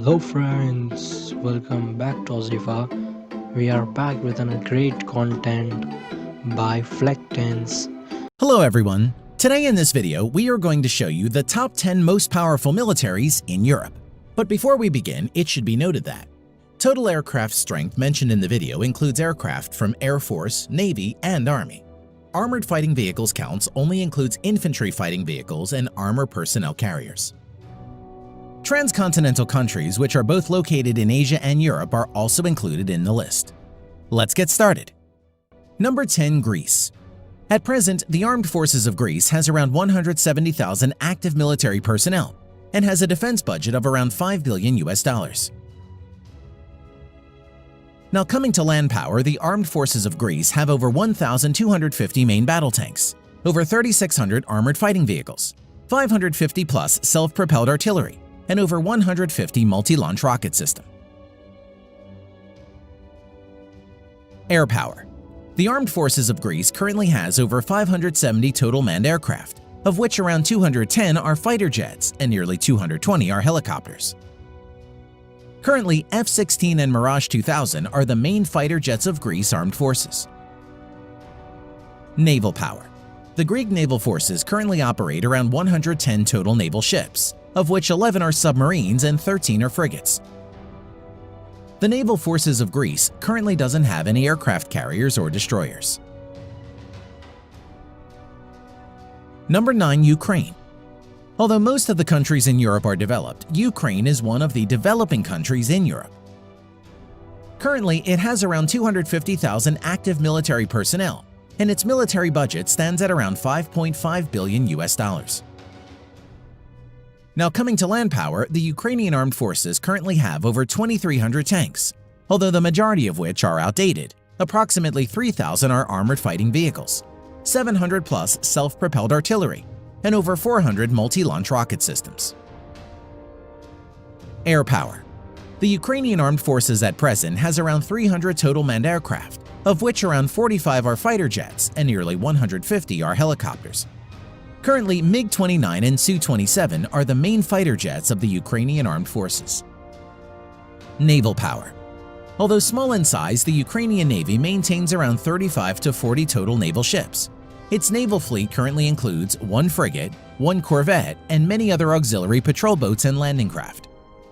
Hello friends, welcome back to Ozifa. We are back with a great content by Flectens. Hello everyone! Today in this video, we are going to show you the top 10 most powerful militaries in Europe. But before we begin, it should be noted that total aircraft strength mentioned in the video includes aircraft from Air Force, Navy, and Army. Armored fighting vehicles counts only includes infantry fighting vehicles and armor personnel carriers. Transcontinental countries, which are both located in Asia and Europe, are also included in the list. Let's get started. Number 10. Greece. At present, the Armed Forces of Greece has around 170,000 active military personnel and has a defense budget of around $5 billion. Now coming to land power, the Armed Forces of Greece have over 1,250 main battle tanks, over 3,600 armored fighting vehicles, 550 plus self-propelled artillery, and over 150 multi-launch rocket system. Air power. The Armed Forces of Greece currently has over 570 total manned aircraft, of which around 210 are fighter jets and nearly 220 are helicopters. Currently, F-16 and Mirage 2000 are the main fighter jets of Greece Armed Forces. Naval power. The Greek naval forces currently operate around 110 total naval ships, of which 11 are submarines and 13 are frigates. The naval forces of Greece currently doesn't have any aircraft carriers or destroyers. Number 9. Ukraine. Although most of the countries in Europe are developed, Ukraine is one of the developing countries in Europe. Currently, it has around 250,000 active military personnel, and its military budget stands at around $5.5 billion. Now coming to land power, the Ukrainian armed forces currently have over 2,300 tanks, although the majority of which are outdated. Approximately 3,000 are armored fighting vehicles, 700 plus self-propelled artillery, and over 400 multi-launch rocket systems. Air power. The Ukrainian armed forces at present has around 300 total manned aircraft, of which around 45 are fighter jets and nearly 150 are helicopters. Currently, MiG-29 and Su-27 are the main fighter jets of the Ukrainian armed forces. Naval power. Although small in size, the Ukrainian Navy maintains around 35 to 40 total naval ships. Its naval fleet currently includes 1 frigate, 1 corvette, and many other auxiliary patrol boats and landing craft.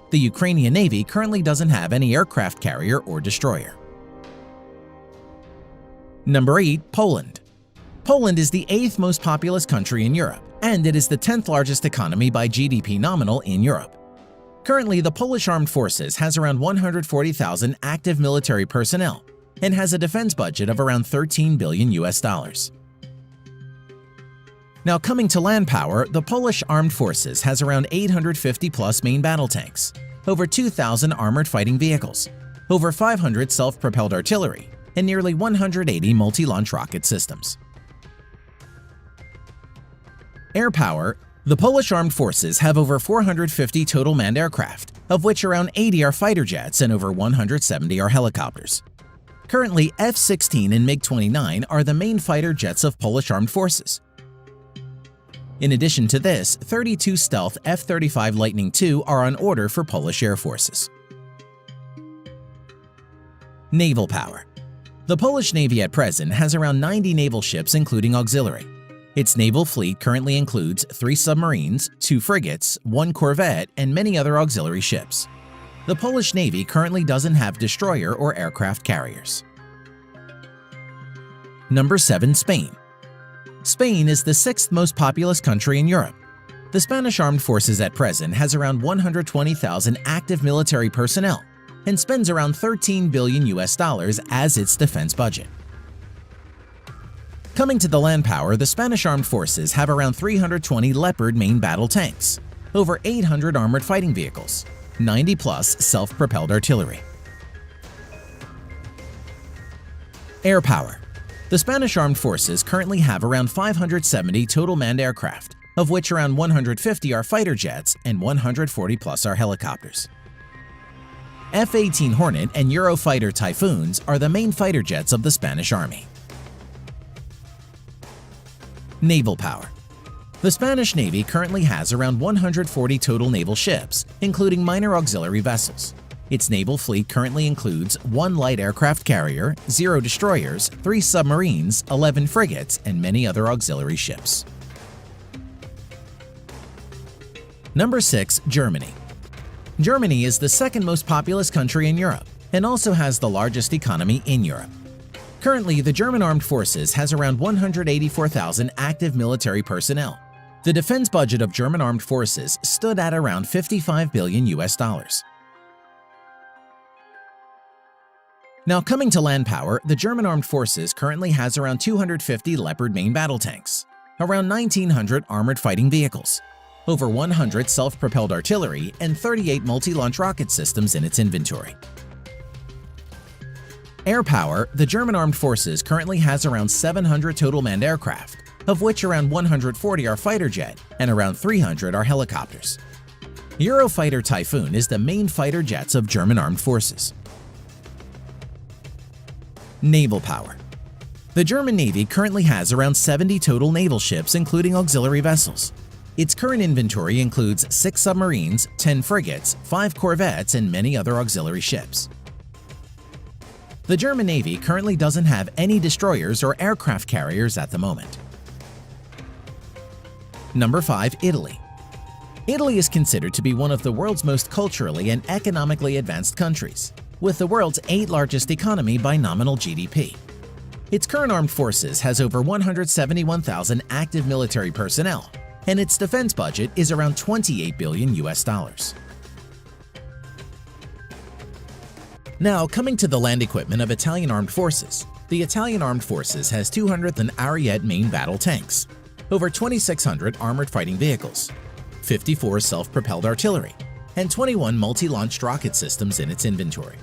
The Ukrainian Navy currently doesn't have any aircraft carrier or destroyer. Number 8. Poland. Poland is the 8th most populous country in Europe, and it is the 10th largest economy by GDP nominal in Europe. Currently, the Polish Armed Forces has around 140,000 active military personnel and has a defense budget of around $13 billion. Now coming to land power, the Polish Armed Forces has around 850 plus main battle tanks, over 2,000 armored fighting vehicles, over 500 self-propelled artillery, and nearly 180 multi-launch rocket systems. Air power. The Polish Armed Forces have over 450 total manned aircraft, of which around 80 are fighter jets and over 170 are helicopters. Currently, F-16 and MiG-29 are the main fighter jets of Polish Armed Forces. In addition to this, 32 stealth F-35 Lightning II are on order for Polish Air Forces. Naval power. The Polish Navy at present has around 90 naval ships including auxiliary. Its naval fleet currently includes 3 submarines, 2 frigates, 1 corvette, and many other auxiliary ships. The Polish Navy currently doesn't have destroyer or aircraft carriers. Number 7. Spain. Spain is the 6th most populous country in Europe. The Spanish Armed Forces at present has around 120,000 active military personnel and spends around $13 billion as its defense budget. Coming to the land power, the Spanish Armed Forces have around 320 Leopard main battle tanks, over 800 armored fighting vehicles, 90 plus self-propelled artillery. Air power. The Spanish Armed Forces currently have around 570 total manned aircraft, of which around 150 are fighter jets and 140 plus are helicopters. F-18 Hornet and Eurofighter Typhoons are the main fighter jets of the Spanish Army. Naval power. The Spanish Navy currently has around 140 total naval ships, including minor auxiliary vessels. Its naval fleet currently includes 1 light aircraft carrier, 0 destroyers, 3 submarines, 11 frigates, and many other auxiliary ships. Number 6. Germany. Germany is the second most populous country in Europe and also has the largest economy in Europe. Currently, the German Armed Forces has around 184,000 active military personnel. The defense budget of German Armed Forces stood at around $55 billion. Now, coming to land power, the German Armed Forces currently has around 250 Leopard main battle tanks, around 1,900 armored fighting vehicles, over 100 self-propelled artillery, and 38 multi-launch rocket systems in its inventory. Air power, the German Armed Forces currently has around 700 total manned aircraft, of which around 140 are fighter jet and around 300 are helicopters. Eurofighter Typhoon is the main fighter jets of German Armed Forces. Naval power. The German Navy currently has around 70 total naval ships, including auxiliary vessels. Its current inventory includes 6 submarines, 10 frigates, 5 corvettes, and many other auxiliary ships. The German Navy currently doesn't have any destroyers or aircraft carriers at the moment. Number 5. Italy. Italy is considered to be one of the world's most culturally and economically advanced countries, with the world's 8th largest economy by nominal GDP. Its current armed forces has over 171,000 active military personnel, and its defense budget is around $28 billion. Now, coming to the land equipment of Italian Armed Forces, the Italian Armed Forces has 200 Ariete main battle tanks, over 2,600 armored fighting vehicles, 54 self-propelled artillery, and 21 multi-launched rocket systems in its inventory.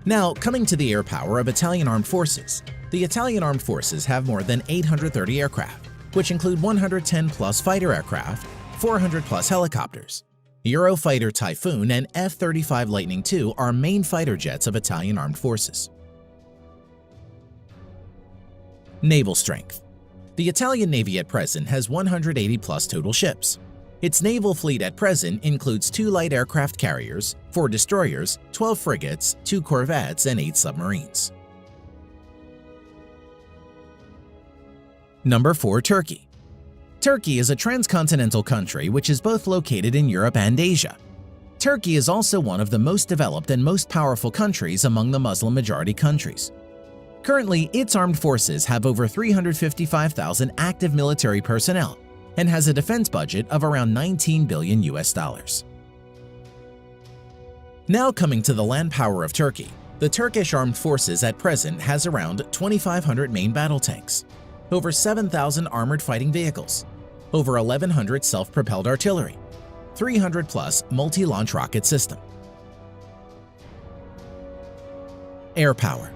Now, coming to the air power of Italian Armed Forces, the Italian Armed Forces have more than 830 aircraft, which include 110-plus fighter aircraft, 400-plus helicopters. Eurofighter Typhoon and F-35 Lightning II are main fighter jets of Italian Armed Forces. Naval strength. The Italian Navy at present has 180-plus total ships. Its naval fleet at present includes 2 light aircraft carriers, 4 destroyers, 12 frigates, 2 corvettes, and 8 submarines. Number 4. Turkey. Turkey is a transcontinental country which is both located in Europe and Asia. Turkey is also one of the most developed and most powerful countries among the Muslim-majority countries. Currently, its armed forces have over 355,000 active military personnel and has a defense budget of around $19 billion. Now coming to the land power of Turkey, the Turkish Armed Forces at present has around 2,500 main battle tanks, over 7,000 armored fighting vehicles, over 1,100 self-propelled artillery, 300-plus multi-launch rocket system. Air power.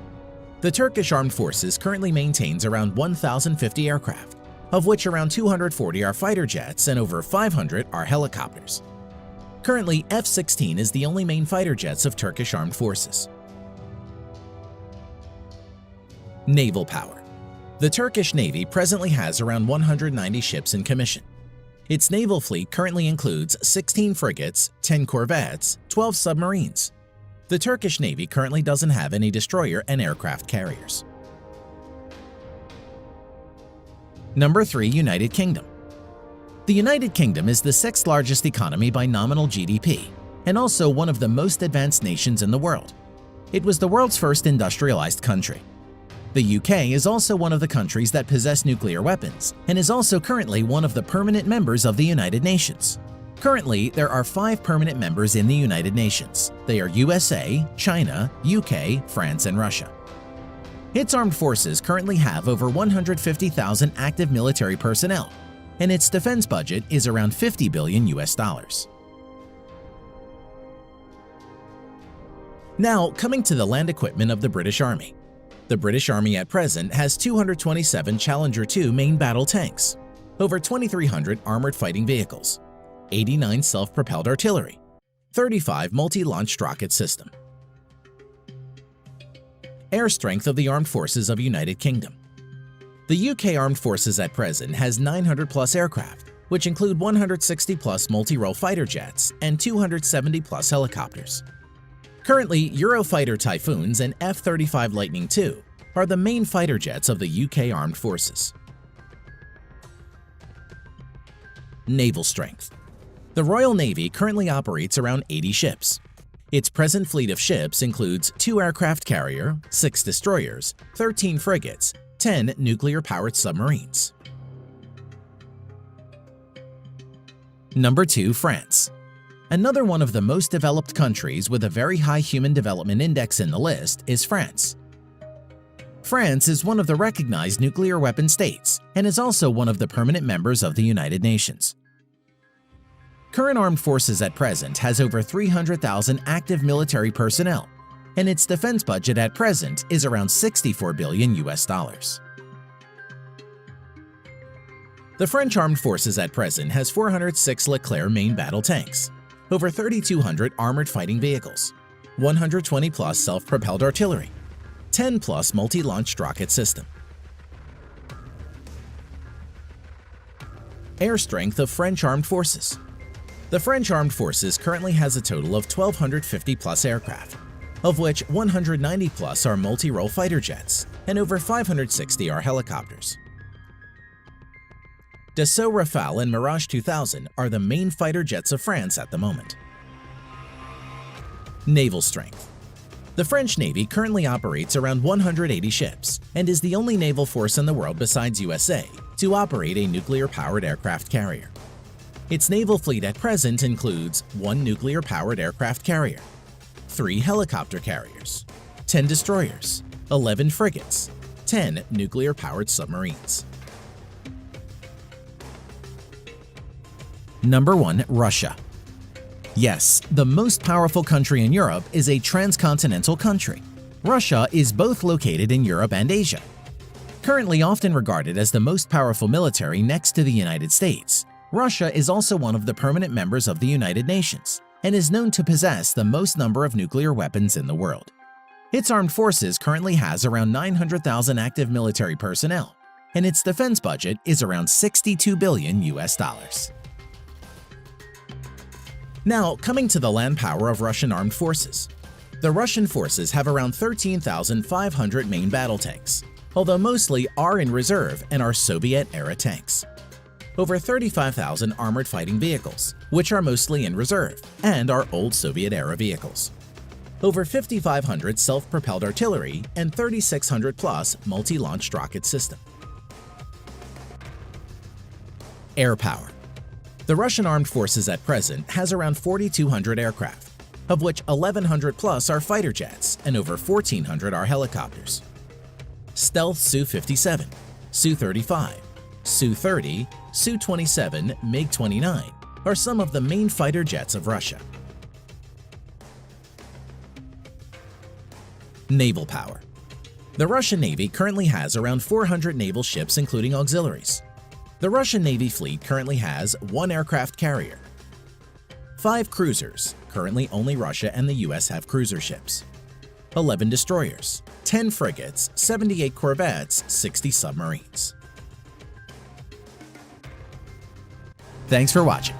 The Turkish Armed Forces currently maintains around 1,050 aircraft, of which around 240 are fighter jets and over 500 are helicopters. Currently, F-16 is the only main fighter jets of Turkish Armed Forces. Naval power. The Turkish Navy presently has around 190 ships in commission. Its naval fleet currently includes 16 frigates, 10 corvettes, 12 submarines. The Turkish Navy currently doesn't have any destroyer and aircraft carriers. Number 3. United Kingdom. The United Kingdom is the 6th largest economy by nominal GDP and also one of the most advanced nations in the world. It was the world's first industrialized country. The UK is also one of the countries that possess nuclear weapons and is also currently one of the permanent members of the United Nations. Currently, there are 5 permanent members in the United Nations. They are USA, China, UK, France, and Russia. Its armed forces currently have over 150,000 active military personnel, and its defense budget is around $50 billion. Now, coming to the land equipment of the British Army. The British Army at present has 227 Challenger 2 main battle tanks, over 2,300 armored fighting vehicles, 89 self-propelled artillery, 35 multi-launched rocket system. Air strength of the Armed Forces of United Kingdom. The UK Armed Forces at present has 900-plus aircraft, which include 160-plus multi-role fighter jets and 270-plus helicopters. Currently, Eurofighter Typhoons and F-35 Lightning II are the main fighter jets of the UK Armed Forces. Naval strength. The Royal Navy currently operates around 80 ships. Its present fleet of ships includes 2 aircraft carrier, 6 destroyers, 13 frigates, 10 nuclear-powered submarines. Number 2. France. Another one of the most developed countries with a very high Human Development Index in the list is France. France is one of the recognized nuclear weapon states and is also one of the permanent members of the United Nations. Current armed forces at present has over 300,000 active military personnel, and its defense budget at present is around $64 billion. The French Armed Forces at present has 406 Leclerc main battle tanks, over 3,200 armored fighting vehicles, 120-plus self-propelled artillery, 10-plus multi-launched rocket system. Air strength of French Armed Forces. The French Armed Forces currently has a total of 1,250-plus aircraft, of which 190-plus are multi-role fighter jets and over 560 are helicopters. Dassault Rafale and Mirage 2000 are the main fighter jets of France at the moment. Naval strength. The French Navy currently operates around 180 ships and is the only naval force in the world besides USA to operate a nuclear-powered aircraft carrier. Its naval fleet at present includes 1 nuclear-powered aircraft carrier, 3 helicopter carriers, 10 destroyers, 11 frigates, 10 nuclear-powered submarines. Number 1. Russia. Yes, the most powerful country in Europe is a transcontinental country. Russia is both located in Europe and Asia. Currently often regarded as the most powerful military next to the United States, Russia is also one of the permanent members of the United Nations and is known to possess the most number of nuclear weapons in the world. Its armed forces currently has around 900,000 active military personnel, and its defense budget is around $62 billion. Now, coming to the land power of Russian armed forces. The Russian forces have around 13,500 main battle tanks, although mostly are in reserve and are Soviet-era tanks. Over 35,000 armored fighting vehicles, which are mostly in reserve and are old Soviet-era vehicles. Over 5,500 self-propelled artillery and 3,600-plus multi-launched rocket system. Air power. The Russian armed forces at present has around 4,200 aircraft, of which 1,100-plus are fighter jets and over 1,400 are helicopters. Stealth Su-57, Su-35, Su-30, Su-27, MiG-29 are some of the main fighter jets of Russia. Naval power. The Russian Navy currently has around 400 naval ships including auxiliaries. The Russian Navy fleet currently has 1 aircraft carrier, 5 cruisers, currently only Russia and the US have cruiser ships, 11 destroyers, 10 frigates, 78 corvettes, 60 submarines. Thanks for watching.